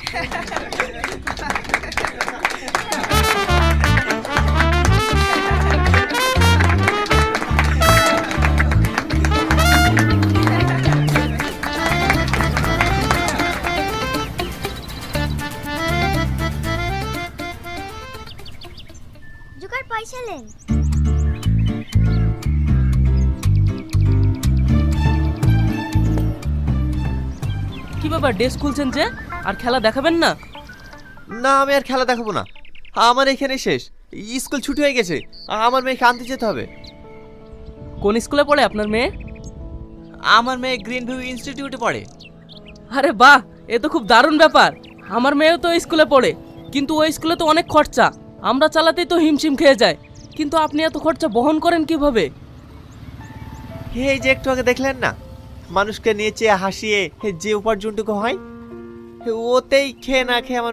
Joker পয়সা নেন। কি ব্যাপার, ড্রেস খুলছেন যে? আর খেলা দেখাবেন না? না, আমি আর খেলা দেখাবো না। আমার এখানে শেষ। স্কুল ছুটি হয়ে গেছে। আমার মেয়েকে আনতে যেতে হবে। কোন স্কুলে পড়ে আপনার মেয়ে? আমার মেয়ে গ্রিন ভিউ ইনস্টিটিউটে পড়ে। আরে বাহ, এ তো খুব দারুণ ব্যাপার। আমার মেয়েও তো ওই স্কুলে পড়ে, কিন্তু ওই স্কুলে তো অনেক খরচা। আমরা চালাতেই তো হিমশিম খেয়ে যায়, কিন্তু আপনি এত খরচা বহন করেন কিভাবে? এই যে একটু আগে দেখলেন না, মানুষকে নিয়ে চেয়ে হাসিয়ে যে উপার্জনটুকু হয়, ওতেই খেয়ে না খেয়ে আমার